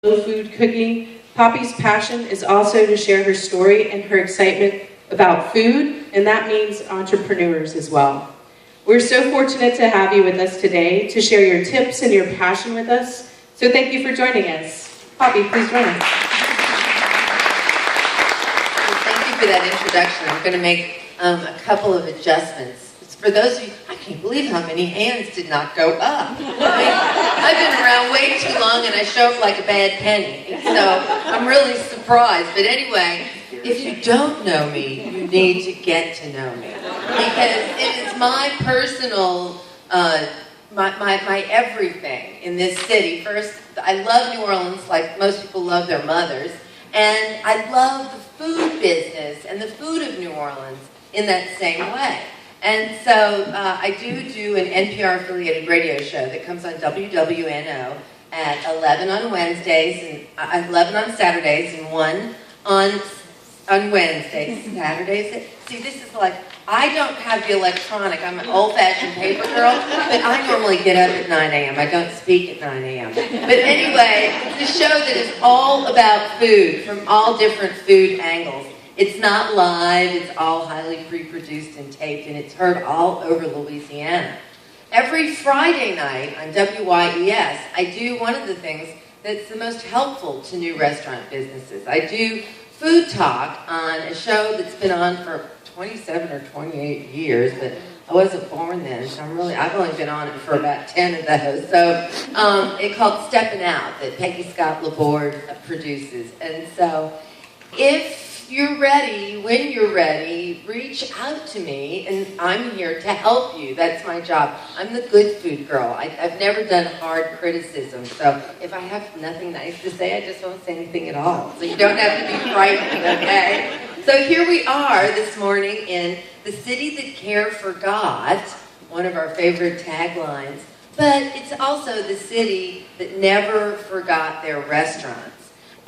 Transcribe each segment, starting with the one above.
slow food cooking, Poppy's passion is also to share her story and her excitement about food, and that means entrepreneurs as well. We're so fortunate to have you with us today to share your tips and your passion with us. So thank you for joining us. Poppy, please join us. Well, thank you for that introduction. I'm going to make a couple of adjustments. For those of you, I can't believe how many hands did not go up. I've been around way too long and I show up like a bad penny. So I'm really surprised. But anyway, if you don't know me, you need to get to know me. Because it is my personal, my everything in this city. First, I love New Orleans like most people love their mothers. And I love the food business and the food of New Orleans in that same way. And so I do an NPR-affiliated radio show that comes on WWNO at 11 on Wednesdays, and 11 on Saturdays, and 1 on Wednesdays. Saturdays. See, this is like, I don't have the electronic. I'm an old-fashioned paper girl, but I normally get up at 9 a.m. I don't speak at 9 a.m. But anyway, it's a show that is all about food from all different food angles. It's not live, it's all highly pre-produced and taped, and it's heard all over Louisiana. Every Friday night on WYES, I do one of the things that's the most helpful to new restaurant businesses. I do Food Talk on a show that's been on for 27 or 28 years, but I wasn't born then, so I've only been on it for about 10 of those. So it's called Steppin' Out that Peggy Scott Laborde produces. And so if you're ready, when you're ready, reach out to me, and I'm here to help you. That's my job. I'm the good food girl. I've never done hard criticism, so if I have nothing nice to say, I just won't say anything at all. So you don't have to be frightened, okay? So here we are this morning in the city that care forgot, one of our favorite taglines, but it's also the city that never forgot their restaurants.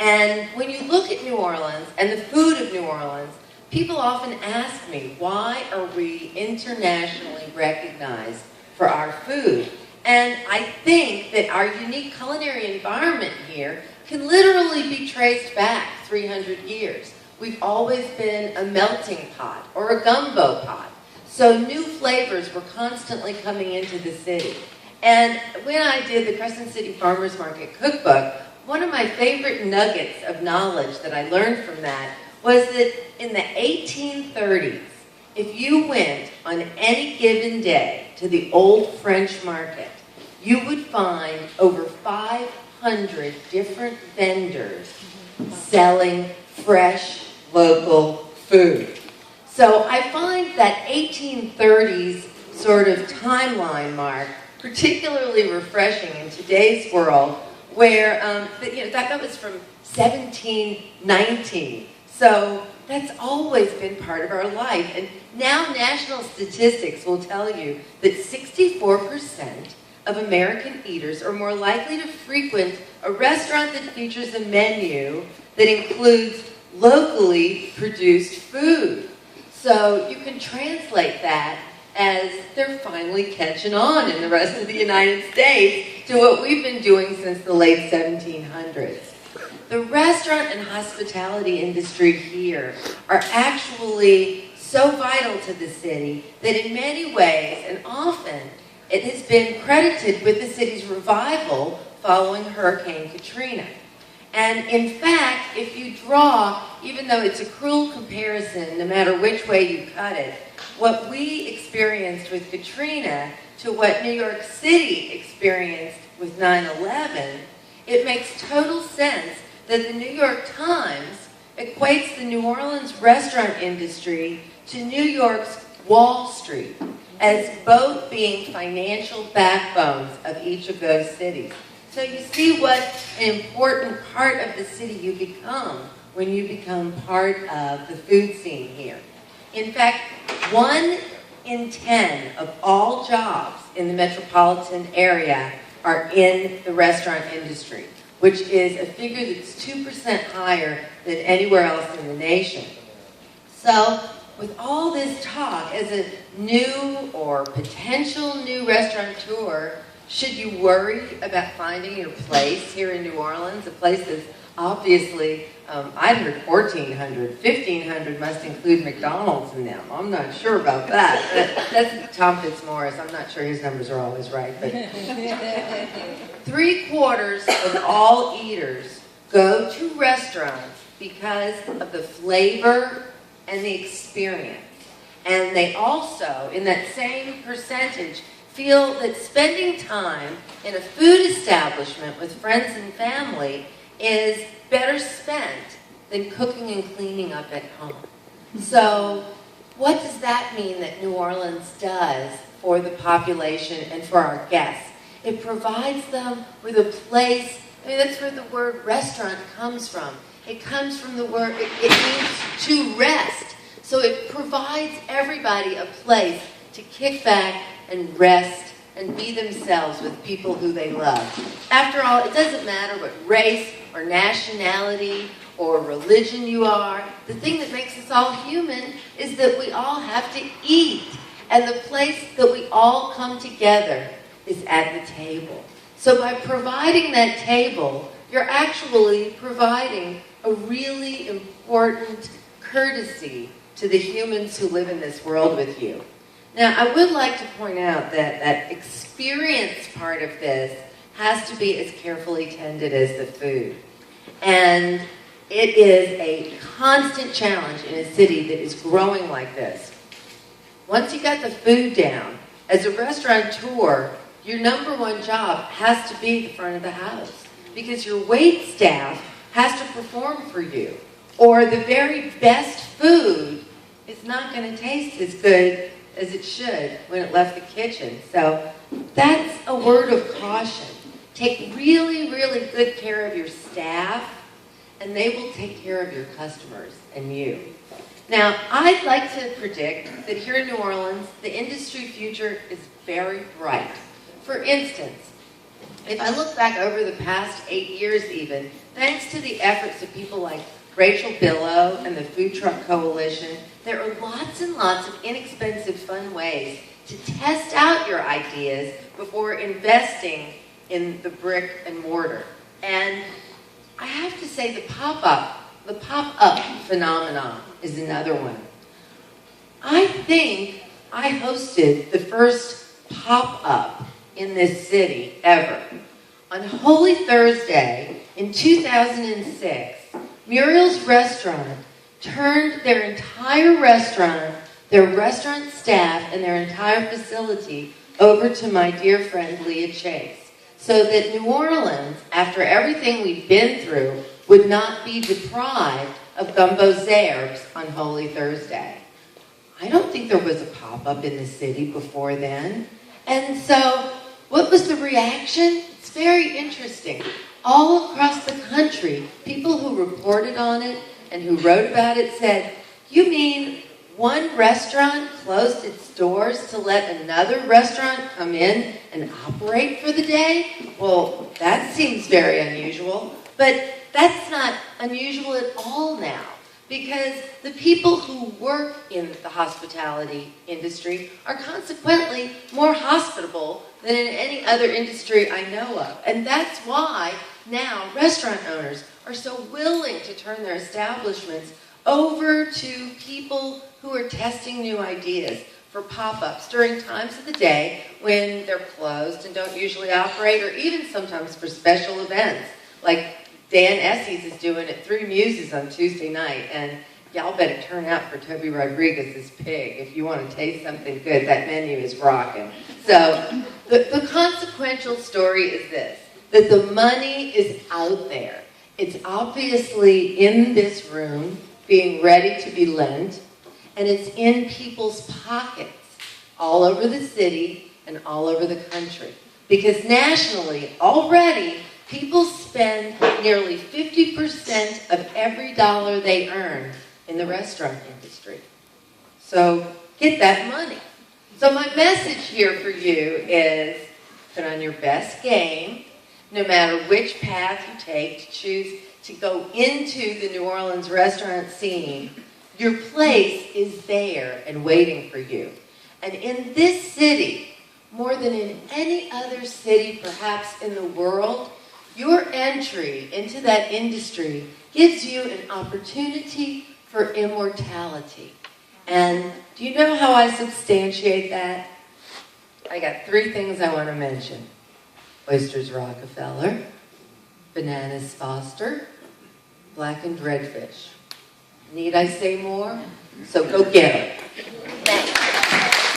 And when you look at New Orleans and the food of New Orleans, people often ask me, why are we internationally recognized for our food? And I think that our unique culinary environment here can literally be traced back 300 years. We've always been a melting pot or a gumbo pot. So new flavors were constantly coming into the city. And when I did the Crescent City Farmers Market Cookbook, one of my favorite nuggets of knowledge that I learned from that was that in the 1830s, if you went on any given day to the old French market, you would find over 500 different vendors selling fresh, local food. So I find that 1830s sort of timeline mark particularly refreshing in today's world, where that was from 1719. So that's always been part of our life. And now national statistics will tell you that 64% of American eaters are more likely to frequent a restaurant that features a menu that includes locally produced food. So you can translate that as they're finally catching on in the rest of the United States to what we've been doing since the late 1700s. The restaurant and hospitality industry here are actually so vital to the city that in many ways, and often, it has been credited with the city's revival following Hurricane Katrina. And in fact, if you draw, even though it's a cruel comparison, no matter which way you cut it, what we experienced with Katrina to what New York City experienced with 9/11, it makes total sense that the New York Times equates the New Orleans restaurant industry to New York's Wall Street as both being financial backbones of each of those cities. So you see what an important part of the city you become when you become part of the food scene here. In fact, 1 in 10 of all jobs in the metropolitan area are in the restaurant industry, which is a figure that's 2% higher than anywhere else in the nation. So with all this talk, as a new or potential new restaurateur, should you worry about finding your place here in New Orleans? A place that's obviously, I'd heard 1,400, 1,500 must include McDonald's in them. I'm not sure about that. That's Tom Fitzmaurice. I'm not sure his numbers are always right. But 3/4 of all eaters go to restaurants because of the flavor and the experience. And they also, in that same percentage, feel that spending time in a food establishment with friends and family is better spent than cooking and cleaning up at home. So what does that mean that New Orleans does for the population and for our guests? It provides them with a place. I mean, that's where the word restaurant comes from. It comes from the word, it means to rest. So it provides everybody a place to kick back and rest and be themselves with people who they love. After all, it doesn't matter what race or nationality or religion you are. The thing that makes us all human is that we all have to eat. And the place that we all come together is at the table. So by providing that table, you're actually providing a really important courtesy to the humans who live in this world with you. Now, I would like to point out that that experience part of this has to be as carefully tended as the food. And it is a constant challenge in a city that is growing like this. Once you got the food down, as a restaurateur, your number one job has to be the front of the house, because your wait staff has to perform for you, or the very best food is not going to taste as good as it should when it left the kitchen. So that's a word of caution. Take really, really good care of your staff, and they will take care of your customers and you. Now, I'd like to predict that here in New Orleans, the industry future is very bright. For instance, if I look back over the past 8 years even, thanks to the efforts of people like Rachel Billow and the Food Truck Coalition, there are lots and lots of inexpensive, fun ways to test out your ideas before investing in the brick and mortar. And I have to say the pop-up phenomenon is another one. I think I hosted the first pop-up in this city ever. On Holy Thursday in 2006, Muriel's Restaurant turned their entire restaurant, their restaurant staff, and their entire facility over to my dear friend Leah Chase, so that New Orleans, after everything we've been through, would not be deprived of gumbo zerbs on Holy Thursday. I don't think there was a pop-up in the city before then. And so, what was the reaction? It's very interesting. All across the country, people who reported on it and who wrote about it said, "You mean one restaurant closed its doors to let another restaurant come in and operate for the day? Well, that seems very unusual." But that's not unusual at all now, because the people who work in the hospitality industry are consequently more hospitable than in any other industry I know of. And that's why now restaurant owners are so willing to turn their establishments over to people who are testing new ideas for pop-ups during times of the day when they're closed and don't usually operate, or even sometimes for special events. Like Dan Esses is doing at Three Muses on Tuesday night, and y'all better turn out for Toby Rodriguez's pig if you want to taste something good. That menu is rocking. So the consequential story is this, that the money is out there. It's obviously in this room, being ready to be lent, and it's in people's pockets all over the city and all over the country. Because nationally, already, people spend nearly 50% of every dollar they earn in the restaurant industry. So get that money. So my message here for you is put on your best game, no matter which path you take to choose to go into the New Orleans restaurant scene. Your place is there and waiting for you. And in this city, more than in any other city, perhaps in the world, your entry into that industry gives you an opportunity for immortality. And do you know how I substantiate that? I got 3 things I want to mention. Oysters Rockefeller, bananas Foster, blackened redfish. Need I say more? So go get them.